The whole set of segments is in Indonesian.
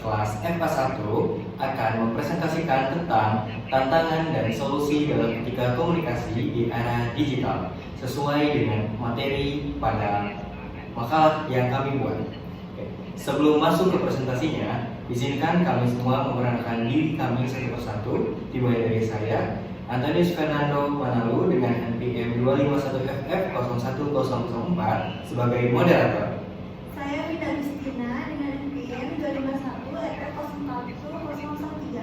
kelas FK1 akan mempresentasikan tentang tantangan dan solusi dalam etika komunikasi di era digital sesuai dengan materi pada makalah yang kami buat. Sebelum masuk ke presentasinya, izinkan kami semua memperkenalkan diri kami satu persatu, dimulai dari saya, Antonius Fernando Manalu dengan NPM 251FF01004 sebagai moderator. Saya Rita Justina dengan NPM 251FF01013.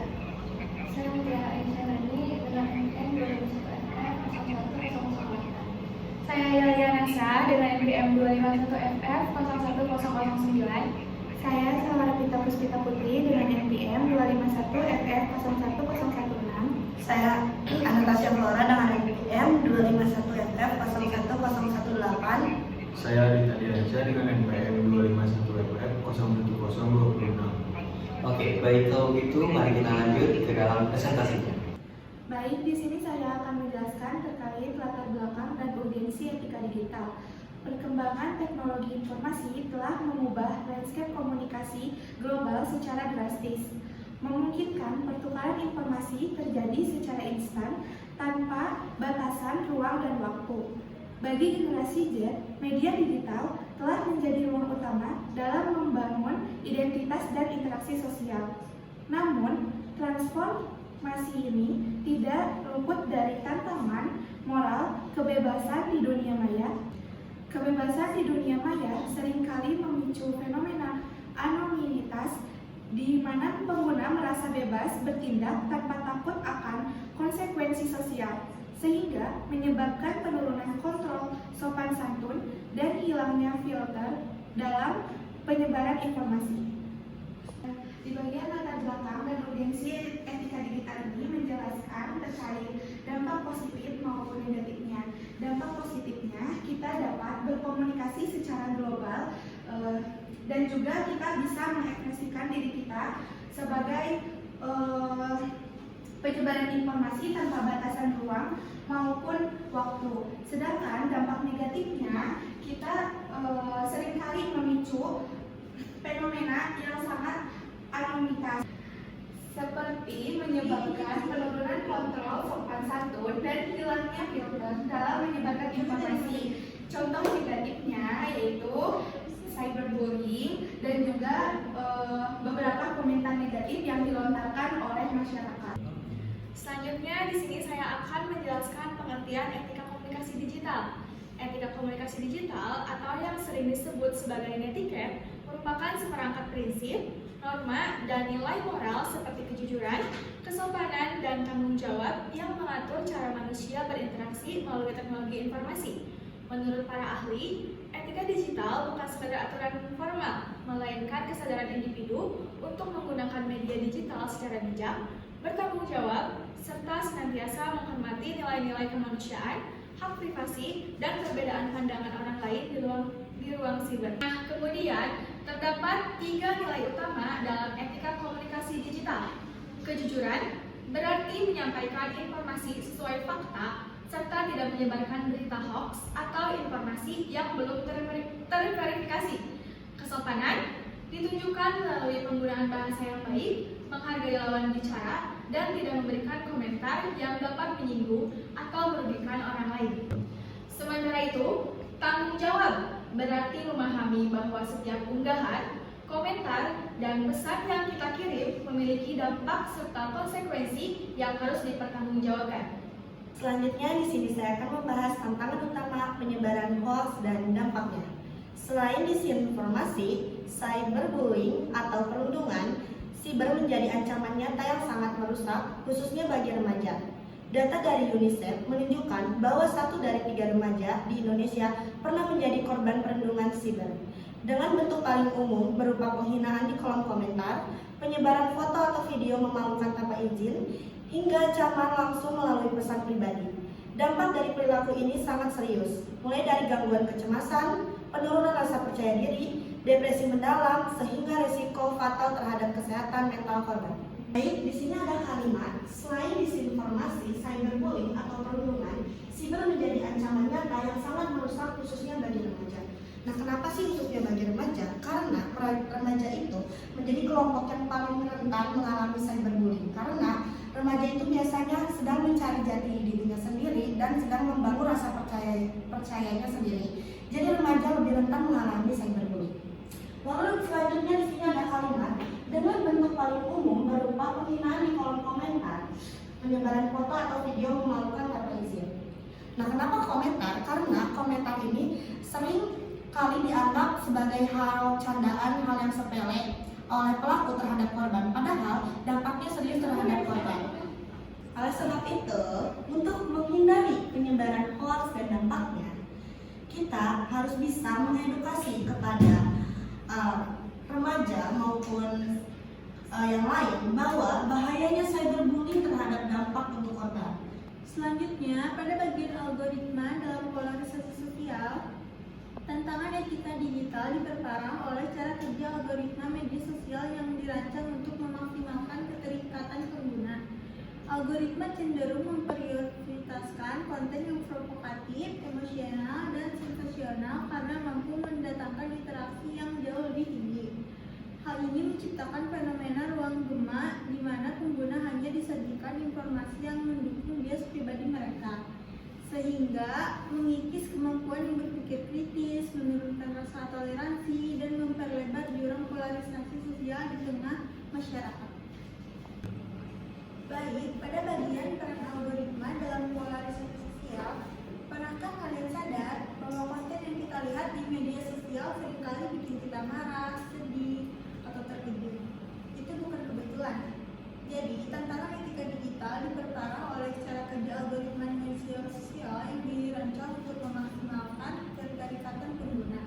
Saya Mutiara Aisyarani dengan NPM 251FF01008. Saya Yaya Nasa dengan NPM 251FF01009. Saya Samara Pita Puspita Putri dengan NPM 251FF01016. Saya Anastasia Flora dengan NPM 251FF01018. Saya Dita Diansyah dengan NPM 251FF01026. Oke, baik kalau gitu mari kita lanjut ke dalam presentasinya. Baik, di sini saya akan menjelaskan terkait latar belakang dan urgensi etika digital. Perkembangan teknologi informasi telah mengubah landscape komunikasi global secara drastis, memungkinkan pertukaran informasi terjadi secara instan tanpa batasan ruang dan waktu. Bagi generasi Z, media digital telah menjadi ruang utama dalam membangun identitas dan interaksi sosial. Namun, transformasi ini tidak luput dari tantangan moral kebebasan di dunia maya. Kebebasan di dunia maya seringkali memicu fenomena anonimitas di mana pengguna merasa bebas bertindak tanpa takut akan konsekuensi sosial, sehingga menyebabkan penurunan kontrol sopan santun dan hilangnya filter dalam penyebaran informasi. Di bagian latar belakang dan urgensi etika digital ini menjelaskan terkait dampak positif maupun negatifnya. Dampak positifnya, kita dapat berkomunikasi secara global dan juga kita bisa mengekspresikan diri kita sebagai penyebaran informasi tanpa batasan ruang maupun waktu. Sedangkan dampak negatifnya, kita seringkali memicu fenomena yang sangat anonimitas, seperti menyebabkan penurunan kontrol sopan santun dan hilangnya filter dalam menyebarkan informasi. Contoh negatifnya yaitu cyberbullying dan juga beberapa komentar negatif yang dilontarkan oleh masyarakat. Selanjutnya di sini saya akan menjelaskan pengertian etika komunikasi digital. Etika komunikasi digital atau yang sering disebut sebagai netiquette merupakan seperangkat prinsip, norma, dan nilai moral seperti kejujuran, kesopanan, dan tanggung jawab yang mengatur cara manusia berinteraksi melalui teknologi informasi. Menurut para ahli, etika digital bukan sekedar aturan formal, melainkan kesadaran individu untuk menggunakan media digital secara bijak, bertanggung jawab, serta senantiasa menghormati nilai-nilai kemanusiaan, hak privasi, dan perbedaan pandangan orang lain di ruang siber. Nah, kemudian terdapat 3 nilai utama dalam etika komunikasi digital. Kejujuran berarti menyampaikan informasi sesuai fakta serta tidak menyebarkan berita hoax atau informasi yang belum terverifikasi. Kesopanan ditunjukkan melalui penggunaan bahasa yang baik, menghargai lawan bicara, dan tidak memberikan komentar yang dapat menyinggung atau merugikan orang lain. Sementara itu, tanggung jawab berarti memahami bahwa setiap unggahan, komentar, dan pesan yang kita kirim memiliki dampak serta konsekuensi yang harus dipertanggungjawabkan. Selanjutnya di sini saya akan membahas tantangan utama penyebaran hoax dan dampaknya. Selain disinformasi, cyberbullying atau perundungan, siber menjadi ancaman nyata yang sangat merusak, khususnya bagi remaja. Data dari UNICEF menunjukkan bahwa 1 dari 3 remaja di Indonesia pernah menjadi korban perundungan siber. Dengan bentuk paling umum berupa penghinaan di kolom komentar, penyebaran foto atau video memalukan tanpa izin, hingga ancaman langsung melalui pesan pribadi. Dampak dari perilaku ini sangat serius, mulai dari gangguan kecemasan, penurunan rasa percaya diri, depresi mendalam, sehingga risiko fatal terhadap kesehatan mental korban. Baik, di sini ada kalimat, selain disinformasi, cyberbullying atau perundungan, siber menjadi ancaman nyata yang sangat merusak khususnya bagi remaja. Nah, kenapa sih khususnya bagi remaja? Karena remaja itu menjadi kelompok yang paling rentan mengalami cyberbullying. Karena remaja itu biasanya sedang mencari jati dirinya sendiri dan sedang membangun rasa percayanya sendiri. Jadi remaja lebih rentan mengalami cyberbullying. Lalu selanjutnya di sini ada kalimat dengan bentuk paling umum berupa penghinaan di kolom komentar, penyebaran foto atau video memalukan tanpa izin. Nah, kenapa komentar? Karena komentar ini sering kali dianggap sebagai hal candaan, hal yang sepele oleh pelaku terhadap korban, padahal dampaknya serius terhadap korban. Oleh sebab itu, untuk menghindari penyebaran hoax dan dampaknya, kita harus bisa mengedukasi kepada remaja maupun yang lain bahwa bahayanya cyberbullying terhadap dampak untuk korban. Selanjutnya, pada bagian algoritma dalam polarisasi sosial, tantangan etika digital diperparah oleh cara kerja algoritma media sosial yang dirancang untuk memaksimalkan keterikatan pengguna. Algoritma cenderung memprioritaskan konten yang provokatif, emosional, dan sensasional karena mampu mendatangkan interaksi yang jauh lebih tinggi. Hal ini menciptakan fenomena ruang gema di mana pengguna hanya disajikan informasi yang mendukung bias pribadi mereka, sehingga mengikis kemampuan yang berpikir kritis, menurunkan rasa toleransi, dan memperlebar jurang polarisasi sosial di tengah masyarakat. Baik, pada bagian peran algoritma dalam polarisasi sosial, pernahkah kalian sadar bahwa konten yang kita lihat di media sosial seringkali bikin kita marah, sedih, atau terkejut? Itu bukan kebetulan. Jadi, tantangan etika digital diperparah oleh cara kerja algoritma media sosial yang dirancang untuk memaksimalkan keterikatan pengguna.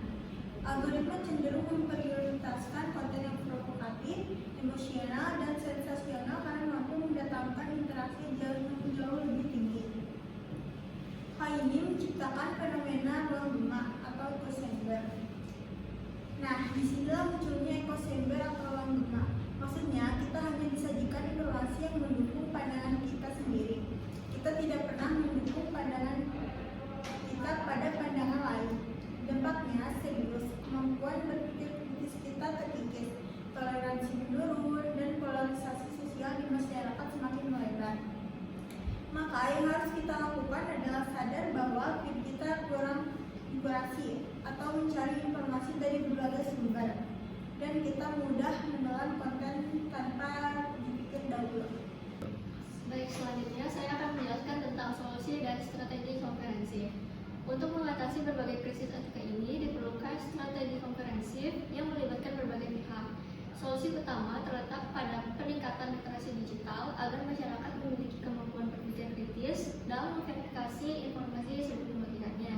Algoritma cenderung memprioritaskan konten yang provokatif, emosional, dan sensasional karena mampu mendatangkan interaksi jauh lebih tinggi. Hal ini menciptakan fenomena ruang gema atau echo chamber. Nah, disinilah munculnya echo chamber atau ruang gema. Maksudnya, kita hanya disajikan informasi yang mendukung pandangan kita sendiri. Kita tidak pernah mendukung pandangan kita pada pandangan lain. Dampaknya serius, kemampuan berpikir kritis kita terkikis, toleransi menurun, dan polarisasi sosial di masyarakat semakin melebar. Maka yang harus kita lakukan adalah sadar bahwa feed kita kurang kurasi atau mencari informasi dari berbagai sumber, dan kita mudah menelan konten tanpa dipikir dahulu. Baik, selanjutnya saya akan menjelaskan tentang solusi dan strategi komprehensif. Untuk mengatasi berbagai krisis etika ini diperlukan strategi komprehensif yang melibatkan berbagai pihak. Solusi pertama terletak pada peningkatan literasi digital agar masyarakat memiliki kemampuan berpikir kritis dalam memverifikasi informasi sebelum membagikannya.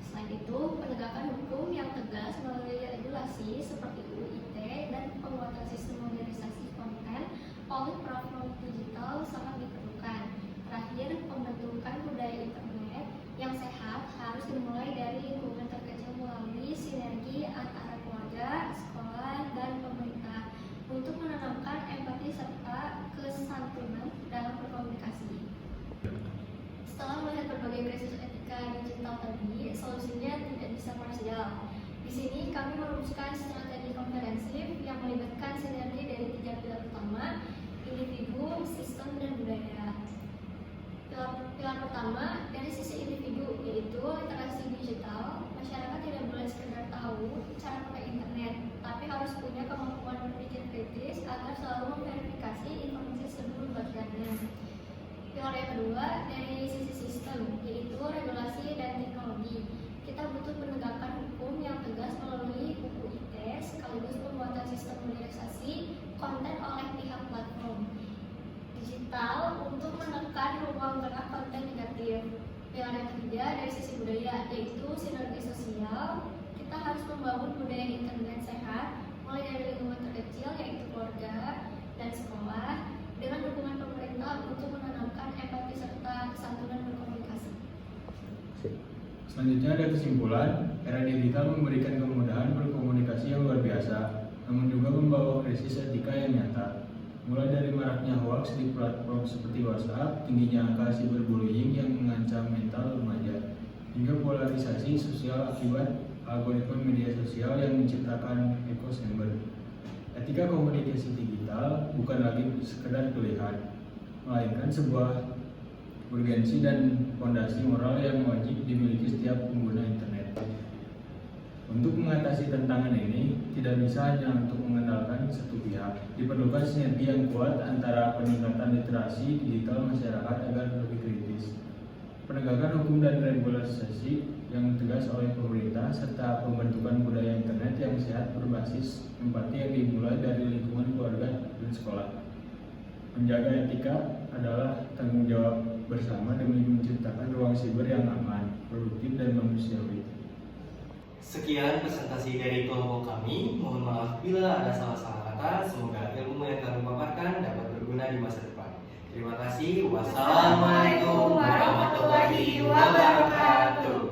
Selain itu, penegakan hukum yang tegas melalui regulasi seperti UU ITE dan penguatan sistem modernisasi konten oleh platform digital sangat diperlukan. Terakhir, pembentukan budaya internet yang sehat harus dimulai dari lingkungan terkecil melalui sinergi antara keluarga, sekolah, dan pemerintah untuk menanamkan empati serta kesantunan dalam berkomunikasi. Setelah melihat berbagai krisis etika digital tadi, solusinya tidak bisa parsial. Di sini kami merumuskan strategi komprehensif yang melibatkan sinergi dari 3 pilar utama: individu, sistem, dan budaya. Pilar pertama dari sisi individu, yaitu literasi digital. Masyarakat tidak boleh sekedar tahu cara pakai internet, tapi harus punya kemampuan berpikir kritis agar selalu memverifikasi informasi sebelum membagikannya. Pilar yang kedua dari sisi sistem, yaitu regulasi dan teknologi. Kita butuh penegakan hukum yang tegas melalui UU ITE sekaligus pembuatan sistem modernisasi konten oleh pihak platform digital untuk menekan ruang gerak konten negatif. Pilar yang ketiga dari sisi budaya, yaitu sinergi sosial. Kita harus membangun budaya internet sehat mulai dari lingkungan terkecil yaitu keluarga dan sekolah dengan dukungan pemerintah untuk menanamkan empati serta kesantunan berkomunikasi. Selanjutnya ada kesimpulan, era digital memberikan kemudahan berkomunikasi yang luar biasa, namun juga membawa krisis etika yang nyata. Mulai dari maraknya hoax di platform seperti WhatsApp, tingginya angka cyberbullying yang mengancam mental remaja, hingga polarisasi sosial akibat algoritma media sosial yang menciptakan echo chamber. Etika komunikasi digital bukan lagi sekedar pilihan, melainkan sebuah urgensi dan fondasi moral yang wajib dimiliki setiap pengguna internet. Untuk mengatasi tantangan ini, tidak bisa hanya untuk mengandalkan satu pihak. Diperlukan sinergi yang kuat antara peningkatan literasi digital masyarakat agar lebih kritis, penegakan hukum dan regulasi yang tegas oleh pemerintah, serta pembentukan budaya internet yang sehat berbasis empati yang dimulai dari lingkungan keluarga dan sekolah. Menjaga etika adalah tanggung jawab bersama demi menciptakan ruang siber yang aman, produktif, dan manusiawi. Sekian presentasi dari kelompok kami. Mohon maaf bila ada salah-salah kata. Semoga ilmu yang kami paparkan dapat berguna di masa depan. Terima kasih. Wassalamualaikum warahmatullahi wabarakatuh.